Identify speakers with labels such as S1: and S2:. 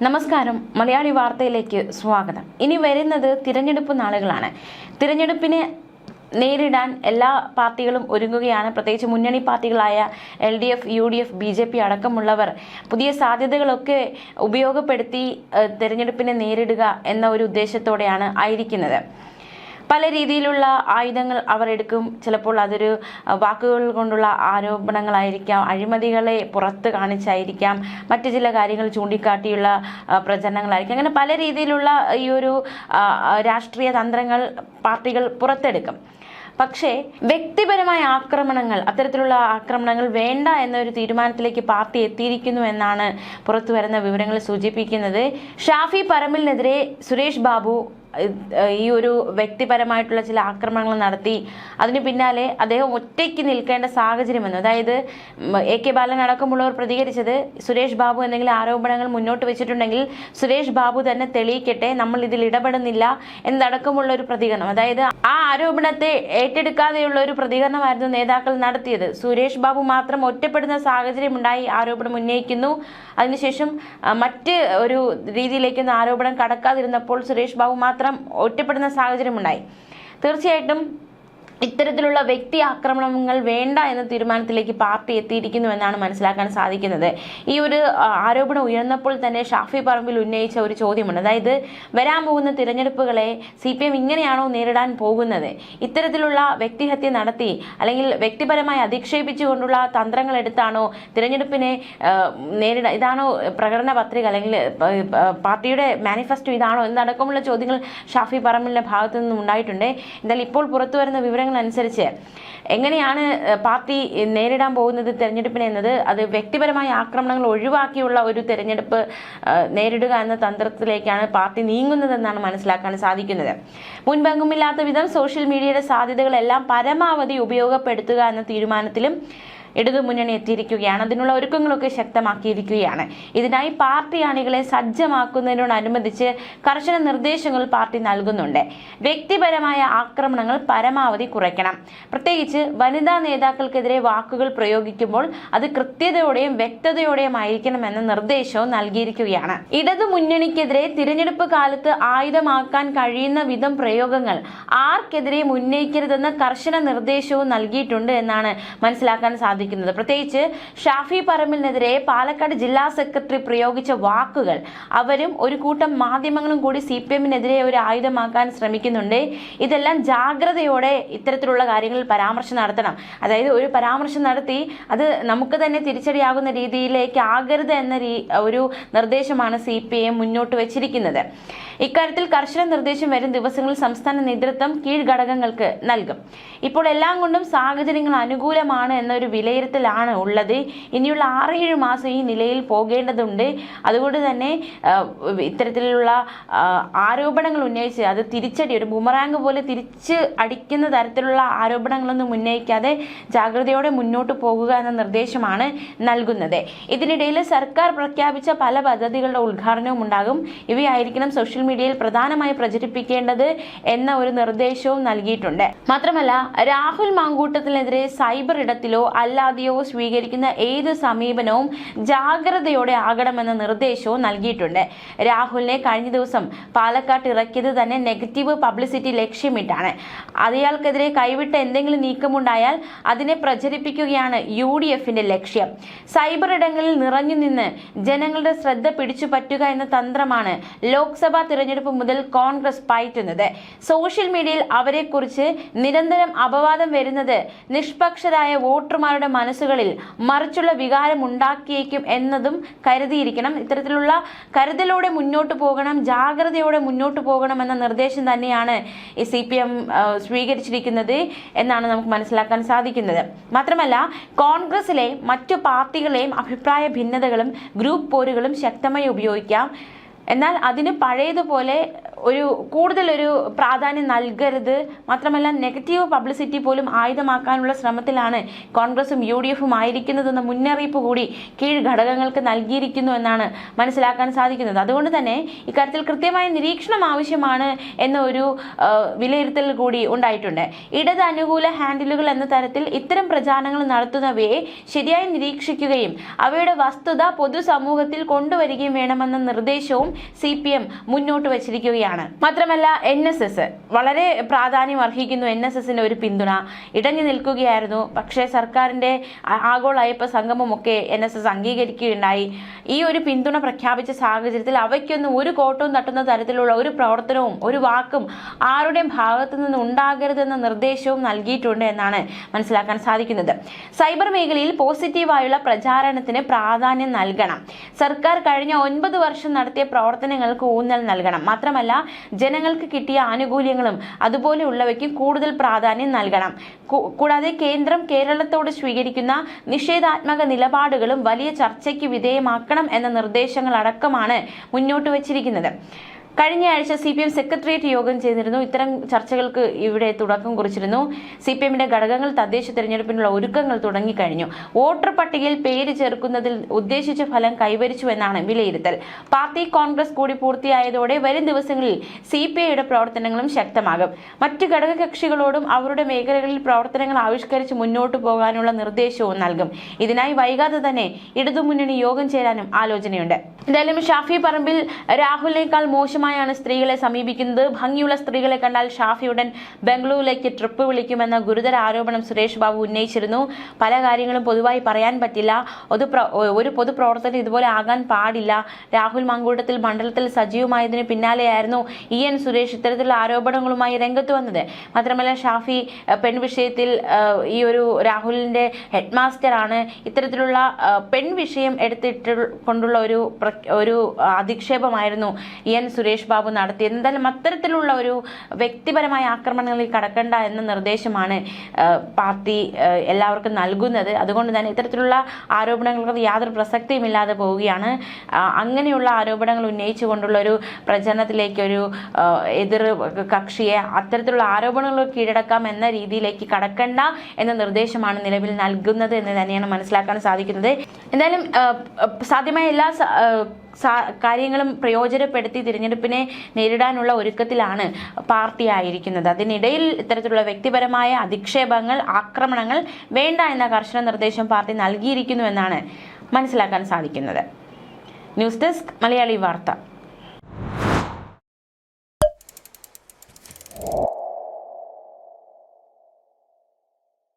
S1: നമസ്കാരം, മലയാളി വാർത്തയിലേക്ക് സ്വാഗതം. ഇനി വരുന്നത് തിരഞ്ഞെടുപ്പ് നാളുകളാണ്. തിരഞ്ഞെടുപ്പിനെ നേരിടാൻ എല്ലാ പാർട്ടികളും ഒരുങ്ങുകയാണ്. പ്രത്യേകിച്ച് മുന്നണി പാർട്ടികളായ LDF, UDF, BJP അടക്കമുള്ളവർ പുതിയ സാധ്യതകളൊക്കെ ഉപയോഗപ്പെടുത്തി തിരഞ്ഞെടുപ്പിനെ നേരിടുക എന്ന ഒരു ഉദ്ദേശത്തോടെയാണ് ആയിരിക്കുന്നത്. പല രീതിയിലുള്ള ആയുധങ്ങൾ അവർ എടുക്കും. ചിലപ്പോൾ അതൊരു വാക്കുകൾ കൊണ്ടുള്ള ആരോപണങ്ങളായിരിക്കാം, അഴിമതികളെ പുറത്ത് കാണിച്ചായിരിക്കാം, മറ്റു ചില കാര്യങ്ങൾ ചൂണ്ടിക്കാട്ടിയുള്ള പ്രചരണങ്ങളായിരിക്കാം. അങ്ങനെ പല രീതിയിലുള്ള ഈ ഒരു രാഷ്ട്രീയ തന്ത്രങ്ങൾ പാർട്ടികൾ പുറത്തെടുക്കും. പക്ഷേ വ്യക്തിപരമായ ആക്രമണങ്ങൾ, അത്തരത്തിലുള്ള ആക്രമണങ്ങൾ വേണ്ട എന്നൊരു തീരുമാനത്തിലേക്ക് പാർട്ടി എത്തിയിരിക്കുന്നു എന്നാണ് പുറത്തു വരുന്ന വിവരങ്ങൾ സൂചിപ്പിക്കുന്നത്. ഷാഫി പറമ്പിലിനെതിരെ സുരേഷ് ബാബു ഈ ഒരു വ്യക്തിപരമായിട്ടുള്ള ചില ആക്രമണങ്ങൾ നടത്തി. അതിന് പിന്നാലെ അദ്ദേഹം ഒറ്റയ്ക്ക് നിൽക്കേണ്ട സാഹചര്യം വന്നു. അതായത് AK ബാലൻ അടക്കമുള്ളവർ പ്രതികരിച്ചത്, സുരേഷ് ബാബു എന്തെങ്കിലും ആരോപണങ്ങൾ മുന്നോട്ട് വെച്ചിട്ടുണ്ടെങ്കിൽ സുരേഷ് ബാബു തന്നെ തെളിയിക്കട്ടെ, നമ്മൾ ഇതിൽ ഇടപെടുന്നില്ല എന്നടക്കമുള്ള ഒരു പ്രതികരണം. അതായത് ആ ആരോപണത്തെ ഏറ്റെടുക്കാതെയുള്ള ഒരു പ്രതികരണമായിരുന്നു നേതാക്കൾ നടത്തിയത്. സുരേഷ് ബാബു മാത്രം ഒറ്റപ്പെടുന്ന സാഹചര്യം ഉണ്ടായി, ആരോപണം ഉന്നയിക്കുന്നു. അതിനുശേഷം മറ്റ് ഒരു രീതിയിലേക്കൊന്നും ആരോപണം കടക്കാതിരുന്നപ്പോൾ സുരേഷ് ബാബു മാത്രം ഒറ്റപ്പെടുന്ന സാഹചര്യമുണ്ടായി. തീർച്ചയായിട്ടും ഇത്തരത്തിലുള്ള വ്യക്തി ആക്രമണങ്ങൾ വേണ്ട എന്ന തീരുമാനത്തിലേക്ക് പാർട്ടി എത്തിയിരിക്കുന്നു എന്നാണ് മനസ്സിലാക്കാൻ സാധിക്കുന്നത്. ഈ ഒരു ആരോപണം ഉയർന്നപ്പോൾ തന്നെ ഷാഫി പറമ്പിൽ ഉന്നയിച്ച ഒരു ചോദ്യമുണ്ട്. അതായത് വരാൻ പോകുന്ന തിരഞ്ഞെടുപ്പുകളെ CPM ഇങ്ങനെയാണോ നേരിടാൻ പോകുന്നത്? ഇത്തരത്തിലുള്ള വ്യക്തിഹത്യ നടത്തി അല്ലെങ്കിൽ വ്യക്തിപരമായി അധിക്ഷേപിച്ചുകൊണ്ടുള്ള തന്ത്രങ്ങൾ എടുത്താണോ തിരഞ്ഞെടുപ്പിനെ നേരിടാൻ? ഇതാണോ പ്രകടന പത്രിക അല്ലെങ്കിൽ പാർട്ടിയുടെ മാനിഫെസ്റ്റോ ഇതാണോ എന്നടക്കമുള്ള ചോദ്യങ്ങൾ ഷാഫി പറമ്പിലിന്റെ ഭാഗത്തു നിന്നും ഉണ്ടായിട്ടുണ്ട്. എന്നാൽ ഇപ്പോൾ പുറത്തു വരുന്ന വിവരങ്ങൾ അനുസരിച്ച് എങ്ങനെയാണ് പാർട്ടി നേരിടാൻ പോകുന്നത് തിരഞ്ഞെടുപ്പിനെ എന്നത്, അത് വ്യക്തിപരമായ ആക്രമണങ്ങൾ ഒഴിവാക്കിയുള്ള ഒരു തിരഞ്ഞെടുപ്പ് നേരിടുക എന്ന തന്ത്രത്തിലേക്കാണ് പാർട്ടി നീങ്ങുന്നതെന്നാണ് മനസ്സിലാക്കാൻ സാധിക്കുന്നത്. മുൻപെങ്ങുമില്ലാത്ത വിധം സോഷ്യൽ മീഡിയയുടെ സാധ്യതകളെല്ലാം പരമാവധി ഉപയോഗപ്പെടുത്തുക എന്ന തീരുമാനത്തിലും ഇടതുമുന്നണി എത്തിയിരിക്കുകയാണ്. അതിനുള്ള ഒരുക്കങ്ങളൊക്കെ ശക്തമാക്കിയിരിക്കുകയാണ്. ഇതിനായി പാർട്ടി അണികളെ സജ്ജമാക്കുന്നതിനോടനുബന്ധിച്ച് കർശന നിർദ്ദേശങ്ങൾ പാർട്ടി നൽകുന്നുണ്ട്. വ്യക്തിപരമായ ആക്രമണങ്ങൾ പരമാവധി കുറയ്ക്കണം. പ്രത്യേകിച്ച് വനിതാ നേതാക്കൾക്കെതിരെ വാക്കുകൾ പ്രയോഗിക്കുമ്പോൾ അത് കൃത്യതയോടെയും വ്യക്തതയോടെയും ആയിരിക്കണമെന്ന നിർദ്ദേശവും നൽകിയിരിക്കുകയാണ്. ഇടതുമുന്നണിക്കെതിരെ തിരഞ്ഞെടുപ്പ് കാലത്ത് ആയുധമാക്കാൻ കഴിയുന്ന വിധം പ്രയോഗങ്ങൾ ആർക്കെതിരെയും ഉന്നയിക്കരുതെന്ന കർശന നിർദ്ദേശവും നൽകിയിട്ടുണ്ട് എന്നാണ് മനസ്സിലാക്കാൻ സാധിക്കുന്നത്. പ്രത്യേകിച്ച് ഷാഫി പറമ്പിലിനെതിരെ പാലക്കാട് ജില്ലാ സെക്രട്ടറി പ്രയോഗിച്ച വാക്കുകൾ അവരും ഒരു കൂട്ടം മാധ്യമങ്ങളും കൂടി CPMനെതിരെ ഒരു ആയുധമാക്കാൻ ശ്രമിക്കുന്നുണ്ട്. ഇതെല്ലാം ജാഗ്രതയോടെ ഇത്തരത്തിലുള്ള കാര്യങ്ങളിൽ പരാമർശം നടത്തണം. അതായത് ഒരു പരാമർശം നടത്തി അത് നമുക്ക് തന്നെ തിരിച്ചടിയാകുന്ന രീതിയിലേക്ക് ആകരുത് എന്ന ഒരു നിർദ്ദേശമാണ് CPM മുന്നോട്ട് വെച്ചിരിക്കുന്നത്. ഇക്കാര്യത്തിൽ കർശന നിർദ്ദേശം വരും ദിവസങ്ങളിൽ സംസ്ഥാന നേതൃത്വം കീഴ്ഘടകങ്ങൾക്ക് നൽകും. ഇപ്പോൾ എല്ലാം കൊണ്ടും സാഹചര്യങ്ങൾ അനുകൂലമാണ് എന്നൊരു വിലയിരുത്തലാണ് ഉള്ളത്. ഇനിയുള്ള 6-7 മാസം ഈ നിലയിൽ പോകേണ്ടതുണ്ട്. അതുകൊണ്ട് തന്നെ ഇത്തരത്തിലുള്ള ആരോപണങ്ങൾ ഉന്നയിച്ച് അത് തിരിച്ചടി, ഒരു ബൂമറാങ് പോലെ തിരിച്ച് അടിക്കുന്ന തരത്തിലുള്ള ആരോപണങ്ങളൊന്നും ഉന്നയിക്കാതെ ജാഗ്രതയോടെ മുന്നോട്ട് പോകുക എന്ന നിർദ്ദേശമാണ് നൽകുന്നത്. ഇതിനിടയിൽ സർക്കാർ പ്രഖ്യാപിച്ച പല പദ്ധതികളുടെ ഉദ്ഘാടനവും ഉണ്ടാകും. ഇവയായിരിക്കണം സോഷ്യൽ മീഡിയയിൽ പ്രധാനമായി പ്രചരിപ്പിക്കേണ്ടത് എന്ന ഒരു നിർദ്ദേശവും നൽകിയിട്ടുണ്ട്. മാത്രമല്ല രാഹുൽ മാങ്കൂട്ടത്തിനെതിരെ സൈബർ ഇടത്തിലോ അല്ലാതെയോ സ്വീകരിക്കുന്ന ഏത് സമീപനവും ജാഗ്രതയോടെ ആകണമെന്ന നിർദ്ദേശവും നൽകിയിട്ടുണ്ട്. രാഹുലിനെ കഴിഞ്ഞ ദിവസം പാലക്കാട്ട് ഇറക്കിയത് തന്നെ നെഗറ്റീവ് പബ്ലിസിറ്റി ലക്ഷ്യമിട്ടാണ്. അയാൾക്കെതിരെ കൈവിട്ട എന്തെങ്കിലും നീക്കമുണ്ടായാൽ അതിനെ പ്രചരിപ്പിക്കുകയാണ് UDFന്റെ ലക്ഷ്യം. സൈബർ ഇടങ്ങളിൽ നിറഞ്ഞു നിന്ന് ജനങ്ങളുടെ ശ്രദ്ധ പിടിച്ചു പറ്റുക എന്ന തന്ത്രമാണ് ലോക്സഭാ തിരഞ്ഞെടുപ്പ് മുതൽ കോൺഗ്രസ് പയറ്റുന്നത്. സോഷ്യൽ മീഡിയയിൽ അവരെക്കുറിച്ച് നിരന്തരം അപവാദം വരുന്നത് നിഷ്പക്ഷരായ വോട്ടർമാരുടെ മനസ്സുകളിൽ മറിച്ചുള്ള വികാരം ഉണ്ടാക്കിയേക്കും എന്നതും കരുതിയിരിക്കണം. ഇത്തരത്തിലുള്ള കരുതലോടെ മുന്നോട്ട് പോകണം, ജാഗ്രതയോടെ മുന്നോട്ട് പോകണം എന്ന നിർദ്ദേശം തന്നെയാണ് ഈ CPM സ്വീകരിച്ചിരിക്കുന്നത് എന്നാണ് നമുക്ക് മനസ്സിലാക്കാൻ സാധിക്കുന്നത്. മാത്രമല്ല കോൺഗ്രസിലെ മറ്റു പാർട്ടികളെയും അഭിപ്രായ ഭിന്നതകളും ഗ്രൂപ്പ് പോരുകളും ശക്തമായി ഉപയോഗിക്കാം. എന്നാൽ അതിന് പഴയതുപോലെ കൂടുതലൊരു പ്രാധാന്യം നൽകരുത്, മാത്രമല്ല നെഗറ്റീവ് പബ്ലിസിറ്റി പോലും ആയുധമാക്കാനുള്ള ശ്രമത്തിലാണ് കോൺഗ്രസും UDF-ഉം ആയിരിക്കുന്നതെന്ന മുന്നറിയിപ്പ് കൂടി കീഴ് ഘടകങ്ങൾക്ക് നൽകിയിരിക്കുന്നു എന്നാണ് മനസ്സിലാക്കാൻ സാധിക്കുന്നത്. അതുകൊണ്ട് തന്നെ ഇക്കാര്യത്തിൽ കൃത്യമായ നിരീക്ഷണം ആവശ്യമാണ് എന്ന ഒരു വിലയിരുത്തൽ കൂടി ഉണ്ടായിട്ടുണ്ട്. ഇടത് അനുകൂല ഹാൻഡിലുകൾ എന്ന തരത്തിൽ ഇത്തരം പ്രചാരണങ്ങൾ നടത്തുന്നവയെ ശരിയായി നിരീക്ഷിക്കുകയും അവയുടെ വസ്തുത പൊതുസമൂഹത്തിൽ കൊണ്ടുവരികയും വേണമെന്ന നിർദ്ദേശവും CPM മുന്നോട്ട് വച്ചിരിക്കുകയാണ്. മാത്രമല്ല NSS വളരെ പ്രാധാന്യം അർഹിക്കുന്നു. NSSന്റെ ഒരു പിന്തുണ ഇടഞ്ഞു നിൽക്കുകയായിരുന്നു. പക്ഷേ സർക്കാരിന്റെ ആഗോള അയ്യപ്പ സംഗമമൊക്കെ NSS അംഗീകരിക്കുകയുണ്ടായി. ഈ ഒരു പിന്തുണ പ്രഖ്യാപിച്ച സാഹചര്യത്തിൽ അവയ്ക്കൊന്നും ഒരു കോട്ടവും തട്ടുന്ന തരത്തിലുള്ള ഒരു പ്രവർത്തനവും ഒരു വാക്കും ആരുടെയും ഭാഗത്തു നിന്ന് ഉണ്ടാകരുതെന്ന നിർദ്ദേശവും നൽകിയിട്ടുണ്ട് എന്നാണ് മനസ്സിലാക്കാൻ സാധിക്കുന്നത്. സൈബർ മേഖലയിൽ പോസിറ്റീവായുള്ള പ്രചാരണത്തിന് പ്രാധാന്യം നൽകണം. സർക്കാർ കഴിഞ്ഞ 9 വർഷം നടത്തിയ പ്രവർത്തനങ്ങൾക്ക് ഊന്നൽ നൽകണം. മാത്രമല്ല ജനങ്ങൾക്ക് കിട്ടിയ ആനുകൂല്യങ്ങളും അതുപോലെയുള്ളവയ്ക്കും കൂടുതൽ പ്രാധാന്യം നൽകണം. കൂടാതെ കേന്ദ്രം കേരളത്തോട് സ്വീകരിക്കുന്ന നിഷേധാത്മക നിലപാടുകളും വലിയ ചർച്ചയ്ക്ക് വിധേയമാക്കണം എന്ന നിർദ്ദേശങ്ങൾ അടക്കമാണ് മുന്നോട്ട് വച്ചിരിക്കുന്നത്. കഴിഞ്ഞ ആഴ്ച CPM സെക്രട്ടേറിയറ്റ് യോഗം ചെയ്തിരുന്നു. ഇത്തരം ചർച്ചകൾക്ക് ഇവിടെ തുടക്കം കുറിച്ചിരുന്നു. CPMന്റെ ഘടകങ്ങൾ തദ്ദേശ തെരഞ്ഞെടുപ്പിനുള്ള ഒരുക്കങ്ങൾ തുടങ്ങിക്കഴിഞ്ഞു. വോട്ടർ പട്ടികയിൽ പേര് ചേർക്കുന്നതിൽ ഉദ്ദേശിച്ച ഫലം കൈവരിച്ചുവെന്നാണ് വിലയിരുത്തൽ. പാർട്ടി കോൺഗ്രസ് കൂടി പൂർത്തിയായതോടെ വരും ദിവസങ്ങളിൽ CPIയുടെ പ്രവർത്തനങ്ങളും ശക്തമാകും. മറ്റ് ഘടകകക്ഷികളോടും അവരുടെ മേഖലകളിൽ പ്രവർത്തനങ്ങൾ ആവിഷ്കരിച്ച് മുന്നോട്ടു പോകാനുള്ള നിർദ്ദേശവും നൽകും. ഇതിനായി വൈകാതെ തന്നെ ഇടതുമുന്നണി യോഗം ചേരാനും ആലോചനയുണ്ട്. എന്തായാലും ഷാഫി പറമ്പിൽ രാഹുലിനേക്കാൾ മോശമായാണ് സ്ത്രീകളെ സമീപിക്കുന്നത്. ഭംഗിയുള്ള സ്ത്രീകളെ കണ്ടാൽ ഷാഫി ഉടൻ ബംഗളൂരിലേക്ക് ട്രിപ്പ് വിളിക്കുമെന്ന ഗുരുതര ആരോപണം സുരേഷ് ബാബു ഉന്നയിച്ചിരുന്നു. പല കാര്യങ്ങളും പൊതുവായി പറയാൻ പറ്റില്ല, ഒരു പൊതുപ്രവർത്തകൻ ഇതുപോലെ ആകാൻ പാടില്ല. രാഹുൽ മങ്കൂട്ടത്തിൽ മണ്ഡലത്തിൽ സജീവമായതിനു പിന്നാലെയായിരുന്നു EN സുരേഷ് ഇത്തരത്തിലുള്ള ആരോപണങ്ങളുമായി രംഗത്ത് വന്നത്. മാത്രമല്ല ഷാഫി പെൺവിഷയത്തിൽ ഈ ഒരു രാഹുലിന്റെ ഹെഡ് മാസ്റ്റർ ആണ്. ഇത്തരത്തിലുള്ള പെൺവിഷയം എടുത്തിട്ട് കൊണ്ടുള്ള ഒരു അധിക്ഷേപമായിരുന്നു EN സുരേഷ് ബാബു നടത്തിയത്. എന്തായാലും അത്തരത്തിലുള്ള ഒരു വ്യക്തിപരമായ ആക്രമണങ്ങളിൽ കടക്കണ്ട എന്ന നിർദ്ദേശമാണ് പാർട്ടി എല്ലാവർക്കും നൽകുന്നത്. അതുകൊണ്ട് തന്നെ ഇത്തരത്തിലുള്ള ആരോപണങ്ങൾക്ക് യാതൊരു പ്രസക്തിയും ഇല്ലാതെ പോവുകയാണ്. അങ്ങനെയുള്ള ആരോപണങ്ങൾ ഉന്നയിച്ചുകൊണ്ടുള്ള ഒരു പ്രചരണത്തിലേക്ക് ഒരു എതിർ കക്ഷിയെ അത്തരത്തിലുള്ള ആരോപണങ്ങൾ കീഴടക്കാം എന്ന രീതിയിലേക്ക് കടക്കണ്ട എന്ന നിർദ്ദേശമാണ് നിലവിൽ നൽകുന്നത് എന്ന് തന്നെയാണ് മനസ്സിലാക്കാൻ സാധിക്കുന്നത്. എന്തായാലും സാധ്യമായ എല്ലാ കാര്യങ്ങളും പ്രയോജനപ്പെടുത്തി തിരഞ്ഞെടുപ്പിനെ നേരിടാനുള്ള ഒരുക്കത്തിലാണ് പാർട്ടി ആയിരിക്കുന്നത്. അതിനിടയിൽ ഇത്തരത്തിലുള്ള വ്യക്തിപരമായ അധിക്ഷേപങ്ങൾ, ആക്രമണങ്ങൾ വേണ്ട എന്ന കർശന നിർദ്ദേശം പാർട്ടി നൽകിയിരിക്കുന്നു എന്നാണ് മനസ്സിലാക്കാൻ സാധിക്കുന്നത്. ന്യൂസ് ഡെസ്ക് മലയാളി വാർത്ത.